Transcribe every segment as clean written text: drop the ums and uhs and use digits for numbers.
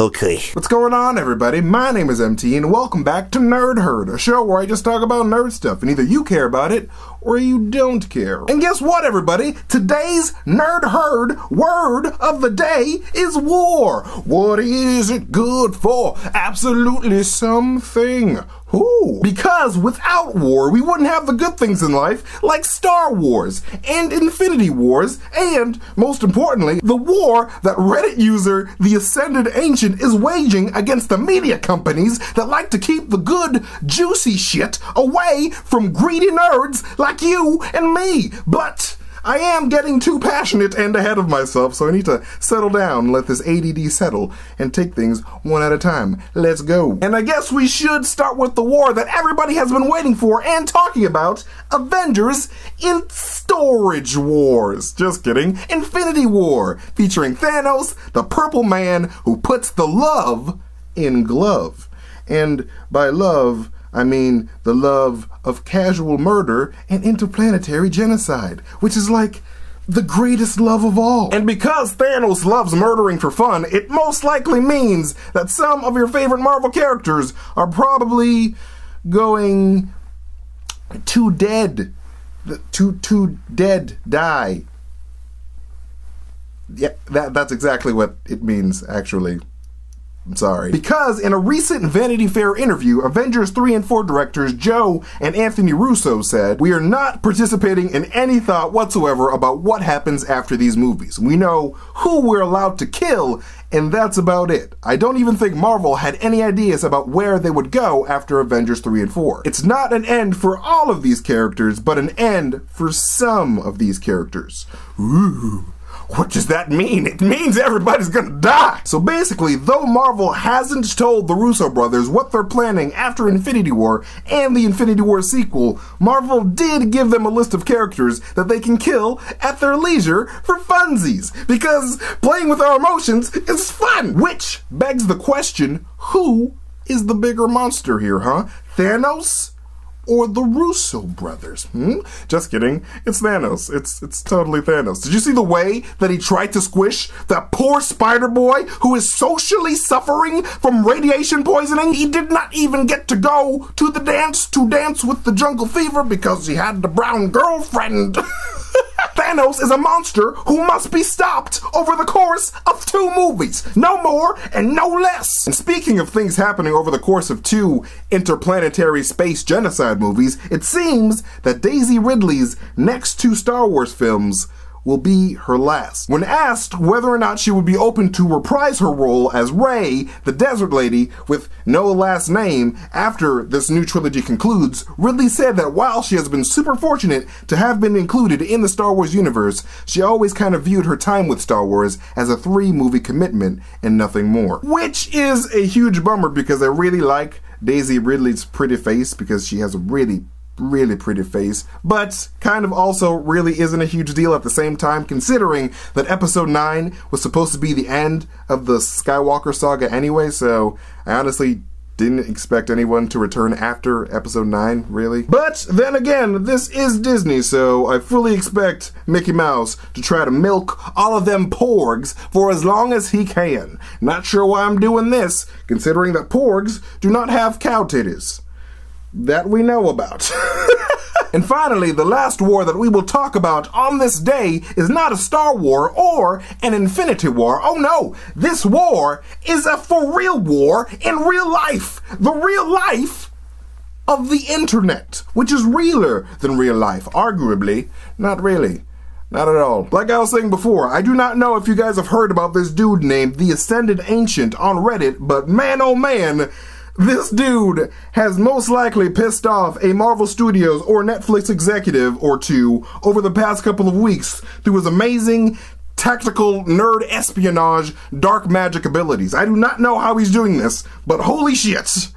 Okay. What's going on, everybody? My name is MT, and welcome back to Nerd Herd, a show where I just talk about nerd stuff, and either you care about it, or you don't care. And guess what, everybody? Today's Nerd Herd word of the day is war. What is it good for? Absolutely something. Ooh. Because without war, we wouldn't have the good things in life, like Star Wars, and Infinity Wars, and, most importantly, the war that Reddit user The Ascended Ancient is waging against the media companies that like to keep the good, juicy shit away from greedy nerds like you and me. But I am getting too passionate and ahead of myself, so I need to settle down, let this ADD settle, and take things one at a time. Let's go. And I guess we should start with the war that everybody has been waiting for and talking about, Avengers in Storage Wars. Just kidding. Infinity War, featuring Thanos, the purple man who puts the love in glove. And by love, I mean the love of casual murder and interplanetary genocide, which is like the greatest love of all. And because Thanos loves murdering for fun, it most likely means that some of your favorite Marvel characters are probably going to dead. To dead die. Yeah, that's exactly what it means, actually. I'm sorry. Because in a recent Vanity Fair interview, Avengers 3 and 4 directors Joe and Anthony Russo said, "We are not participating in any thought whatsoever about what happens after these movies. We know who we're allowed to kill, and that's about it. I don't even think Marvel had any ideas about where they would go after Avengers 3 and 4. It's not an end for all of these characters, but an end for some of these characters." Ooh. What does that mean? It means everybody's gonna die! So basically, though Marvel hasn't told the Russo brothers what they're planning after Infinity War and the Infinity War sequel, Marvel did give them a list of characters that they can kill at their leisure for funsies. Because playing with our emotions is fun! Which begs the question, who is the bigger monster here, huh? Thanos? Or the Russo brothers? Just kidding. It's Thanos. It's totally Thanos. Did you see the way that he tried to squish that poor Spider-Boy who is socially suffering from radiation poisoning? He did not even get to go to the dance to dance with the jungle fever because he had the brown girlfriend. Thanos is a monster who must be stopped over the course of 2 movies. No more and no less. And speaking of things happening over the course of 2 interplanetary space genocide movies, it seems that Daisy Ridley's next 2 Star Wars films will be her last. When asked whether or not she would be open to reprise her role as Rey, the Desert Lady with no last name, after this new trilogy concludes, Ridley said that while she has been super fortunate to have been included in the Star Wars universe, she always kind of viewed her time with Star Wars as a 3-movie commitment and nothing more. Which is a huge bummer because I really like Daisy Ridley's pretty face, because she has a really pretty face, but kind of also really isn't a huge deal at the same time, considering that episode 9 was supposed to be the end of the Skywalker saga anyway, so I honestly didn't expect anyone to return after episode 9, really. But then again, this is Disney, so I fully expect Mickey Mouse to try to milk all of them porgs for as long as he can. Not sure why I'm doing this, considering that porgs do not have cow titties. That we know about. And finally, the last war that we will talk about on this day is not a Star War or an Infinity War. Oh no, this war is a for real war in real life. The real life of the internet, which is realer than real life, arguably. Not really. Not at all. Like I was saying before, I do not know if you guys have heard about this dude named The Ascended Ancient on Reddit, but man oh man, this dude has most likely pissed off a Marvel Studios or Netflix executive or 2 over the past couple of weeks through his amazing tactical nerd espionage dark magic abilities. I do not know how he's doing this, but holy shit,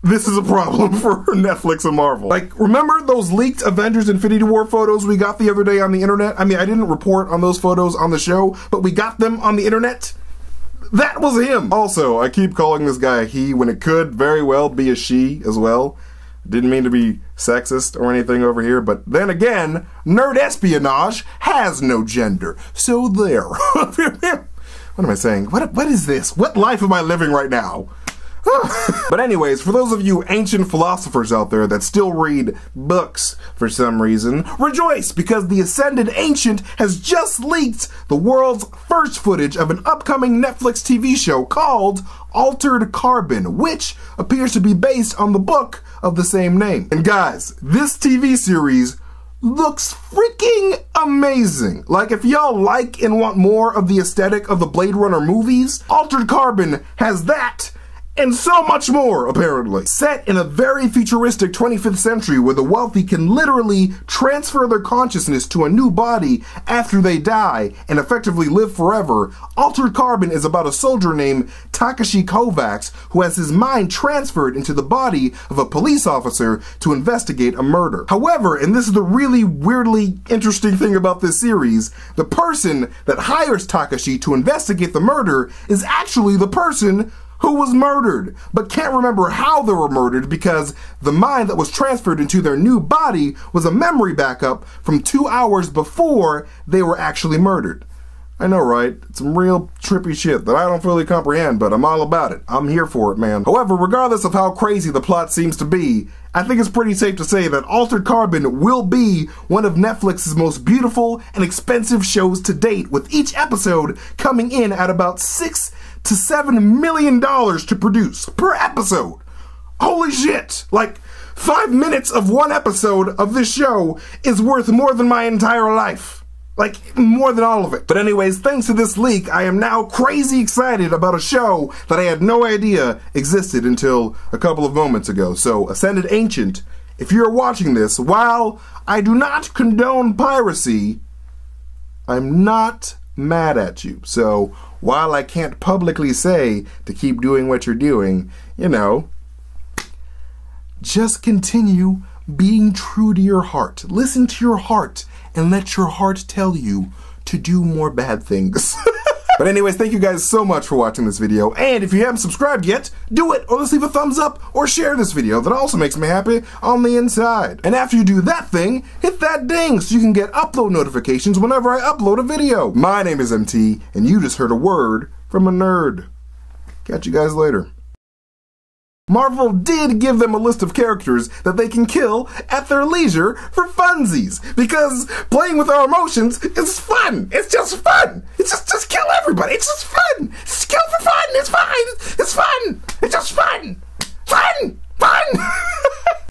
this is a problem for Netflix and Marvel. Like, remember those leaked Avengers Infinity War photos we got the other day on the internet? I mean, I didn't report on those photos on the show, but we got them on the internet. That was him! Also, I keep calling this guy a he when it could very well be a she as well. Didn't mean to be sexist or anything over here, but then again, nerd espionage has no gender. So there. What am I saying? What is this? What life am I living right now? But anyways, for those of you ancient philosophers out there that still read books for some reason, rejoice, because the Ascended Ancient has just leaked the world's first footage of an upcoming Netflix TV show called Altered Carbon, which appears to be based on the book of the same name. And guys, this TV series looks freaking amazing. Like, if y'all like and want more of the aesthetic of the Blade Runner movies, Altered Carbon has that and so much more, apparently. Set in a very futuristic 25th century where the wealthy can literally transfer their consciousness to a new body after they die and effectively live forever, Altered Carbon is about a soldier named Takashi Kovacs who has his mind transferred into the body of a police officer to investigate a murder. However, and this is the really weirdly interesting thing about this series, the person that hires Takashi to investigate the murder is actually the person who was murdered, but can't remember how they were murdered because the mind that was transferred into their new body was a memory backup from 2 hours before they were actually murdered. I know, right? It's some real trippy shit that I don't fully comprehend, but I'm all about it. I'm here for it, man. However, regardless of how crazy the plot seems to be, I think it's pretty safe to say that Altered Carbon will be one of Netflix's most beautiful and expensive shows to date, with each episode coming in at about $6 to $7 million to produce per episode. Holy shit! Like, 5 minutes of one episode of this show is worth more than my entire life. Like, more than all of it. But anyways, thanks to this leak, I am now crazy excited about a show that I had no idea existed until a couple of moments ago. So, Ascended Ancient, if you're watching this, while I do not condone piracy, I'm not mad at you. So, while I can't publicly say to keep doing what you're doing, you know, just continue being true to your heart. Listen to your heart and let your heart tell you to do more bad things. But anyways, thank you guys so much for watching this video, and if you haven't subscribed yet, do it, or just leave a thumbs up or share this video. That also makes me happy on the inside. And after you do that thing, hit that ding so you can get upload notifications whenever I upload a video. My name is MT, and you just heard a word from a nerd. Catch you guys later. Marvel did give them a list of characters that they can kill at their leisure for funsies, because playing with our emotions is fun. It's just fun. It's just kill everybody. It's just fun. Just kill for fun. It's fine. It's fun. It's just fun. Fun. Fun.